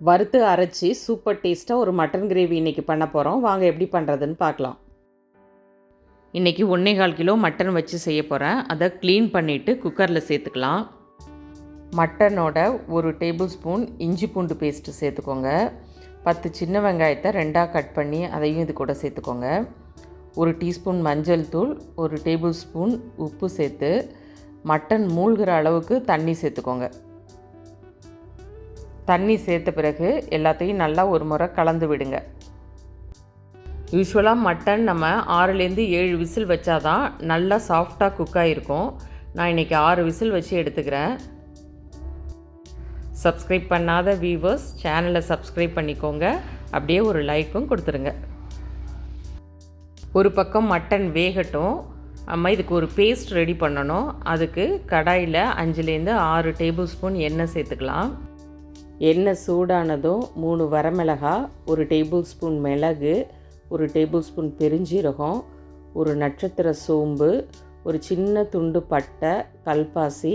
வறுத்து அரைச்சி சூப்பர் டேஸ்ட்டாக ஒரு மட்டன் கிரேவி இன்றைக்கி பண்ண போகிறோம். வாங்க எப்படி பண்ணுறதுன்னு பார்க்கலாம். இன்றைக்கி 1.25 கிலோ மட்டன் வச்சு செய்ய போகிறேன். அதை க்ளீன் பண்ணிவிட்டு குக்கரில் சேர்த்துக்கலாம். மட்டனோட 1 டேபிள் ஸ்பூன் இஞ்சி பூண்டு பேஸ்ட்டு சேர்த்துக்கோங்க. 10 சின்ன வெங்காயத்தை 2ஆக கட் பண்ணி அதையும் இது கூட சேர்த்துக்கோங்க. 1 டீஸ்பூன் மஞ்சள் தூள், 1 டேபிள் ஸ்பூன் உப்பு சேர்த்து மட்டன் மூழ்கிற அளவுக்கு தண்ணி சேர்த்துக்கோங்க. தண்ணி சேர்த்த பிறகு எல்லாத்தையும் நல்லா ஒரு முறை கலந்து விடுங்க. யூஸ்வலாக மட்டன் நம்ம 6லேருந்து 7 விசில் வச்சா தான் நல்லா சாஃப்டாக குக்காக இருக்கும். நான் இன்றைக்கி 6 விசில் வச்சு எடுத்துக்கிறேன். சப்ஸ்கிரைப் பண்ணாத வியூவர்ஸ் சேனலை சப்ஸ்கிரைப் பண்ணிக்கோங்க. அப்படியே ஒரு லைக்கும் கொடுத்துருங்க. ஒரு பக்கம் மட்டன் வேகட்டும். நம்ம இதுக்கு ஒரு பேஸ்ட் ரெடி பண்ணணும். அதுக்கு கடாயில் 5லேருந்து 6 டேபிள் ஸ்பூன் எண்ணெய் சேர்த்துக்கலாம். எண்ணெய் சூடானதும் 3 வரமிளகாய், 1 டேபிள் ஸ்பூன் மிளகு, 1 டேபிள் ஸ்பூன் பெருஞ்சீரகம், 1 நட்சத்திர சோம்பு, ஒரு சின்ன துண்டு பட்டை, கல்பாசி,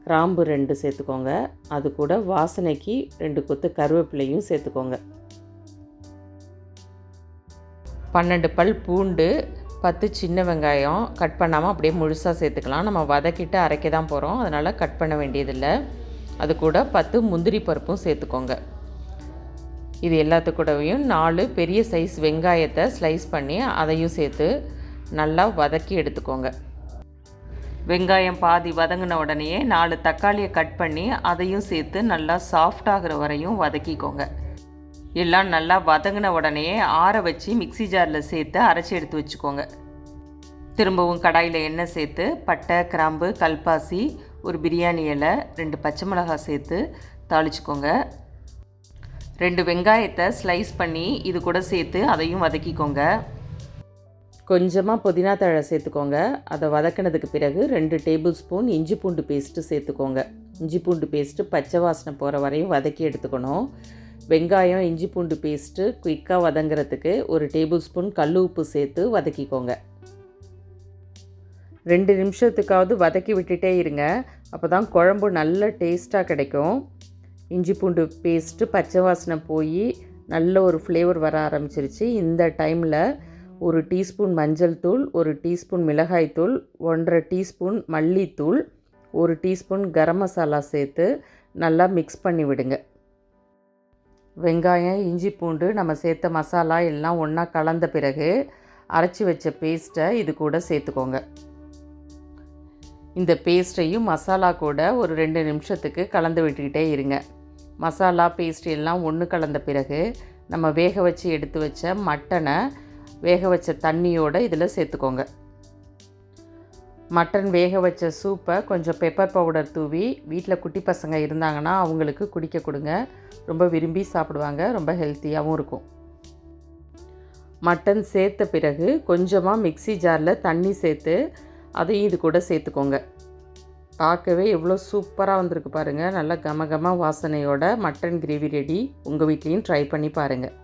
கிராம்பு 2 சேர்த்துக்கோங்க. அது கூட வாசனைக்கு 2 கொத்து கருவேப்பிலையும் சேர்த்துக்கோங்க. 12 பல் பூண்டு, 10 சின்ன வெங்காயம் கட் பண்ணாமல் அப்படியே முழுசாக சேர்த்துக்கலாம். நம்ம வதக்கிட்டு அரைக்க தான் போகிறோம், அதனால் கட் பண்ண வேண்டியதில்லை. அது கூட 10 முந்திரி பருப்பும் சேர்த்துக்கோங்க. இது எல்லாத்துக்கூடவையும் 4 பெரிய சைஸ் வெங்காயத்தை ஸ்லைஸ் பண்ணி அதையும் சேர்த்து நல்லா வதக்கி எடுத்துக்கோங்க. வெங்காயம் பாதி வதங்கின உடனேயே 4 தக்காளியை கட் பண்ணி அதையும் சேர்த்து நல்லா சாஃப்டாகிற வரையும் வதக்கிக்கோங்க. எல்லாம் நல்லா வதங்கின உடனேயே ஆற வச்சு மிக்ஸி ஜாரில் சேர்த்து அரைச்சி எடுத்து வச்சுக்கோங்க. திரும்பவும் கடாயில் எண்ணெய் சேர்த்து பட்டை, கிராம்பு, கல்பாசி, ஒரு பிரியாணி இலை, 2 பச்சை மிளகாய் சேர்த்து தாளிச்சுக்கோங்க. 2 வெங்காயத்தை ஸ்லைஸ் பண்ணி இது கூட சேர்த்து அதையும் வதக்கிக்கோங்க. கொஞ்சமாக புதினா தழை சேர்த்துக்கோங்க. அதை வதக்கினதுக்கு பிறகு 2 டேபிள் ஸ்பூன் இஞ்சி பூண்டு பேஸ்ட்டு சேர்த்துக்கோங்க. இஞ்சி பூண்டு பேஸ்ட்டு பச்சை வாசனை போகிற வரையும் வதக்கி எடுத்துக்கணும். வெங்காயம் இஞ்சி பூண்டு பேஸ்ட்டு குயிக்காக வதங்கிறதுக்கு 1 டேபிள் ஸ்பூன் கல் உப்பு சேர்த்து வதக்கிக்கோங்க. 2 நிமிஷத்துக்காவது வதக்கி விட்டுட்டே இருங்க. அப்போ தான் குழம்பு நல்ல டேஸ்ட்டாக கிடைக்கும். இஞ்சி பூண்டு பேஸ்ட்டு பச்சை வாசனை போய் நல்ல ஒரு ஃப்ளேவர் வர ஆரம்பிச்சிருச்சு. இந்த டைமில் 1 டீஸ்பூன் மஞ்சள் தூள், 1 டீஸ்பூன் மிளகாய் தூள், 1.5 டீஸ்பூன் மல்லித்தூள், 1 டீஸ்பூன் கரம் மசாலா சேர்த்து நல்லா மிக்ஸ் பண்ணி விடுங்க. வெங்காயம் இஞ்சி பூண்டு நம்ம சேர்த்த மசாலா எல்லாம் ஒன்றா கலந்த பிறகு அரைச்சி வச்ச பேஸ்ட்டை இது கூட சேர்த்துக்கோங்க. இந்த பேஸ்ட்டையும் மசாலா கூட ஒரு 2 நிமிஷத்துக்கு கலந்து விட்டுக்கிட்டே இருங்க. மசாலா பேஸ்ட் எல்லாம் ஒன்று கலந்த பிறகு நம்ம வேக வச்சு எடுத்து வச்ச மட்டனை வேக வச்ச தண்ணியோடு இதில் சேர்த்துக்கோங்க. மட்டன் வேக வச்ச சூப்பை கொஞ்சம் பெப்பர் பவுடர் தூவி வீட்டில் குட்டி பசங்க இருந்தாங்கன்னா அவங்களுக்கு குடிக்க கொடுங்க. ரொம்ப விரும்பி சாப்பிடுவாங்க. ரொம்ப ஹெல்த்தியாகவும் இருக்கும். மட்டன் சேர்த்த பிறகு கொஞ்சமாக மிக்ஸி ஜாரில் தண்ணி சேர்த்து அதையும் இது கூட சேர்த்துக்கோங்க. பார்க்கவே எவ்வளோ சூப்பராக வந்திருக்கு பாருங்கள். நல்லா கம வாசனையோட மட்டன் கிரேவி ரெடி. உங்கள் வீட்லேயும் ட்ரை பண்ணி பாருங்கள்.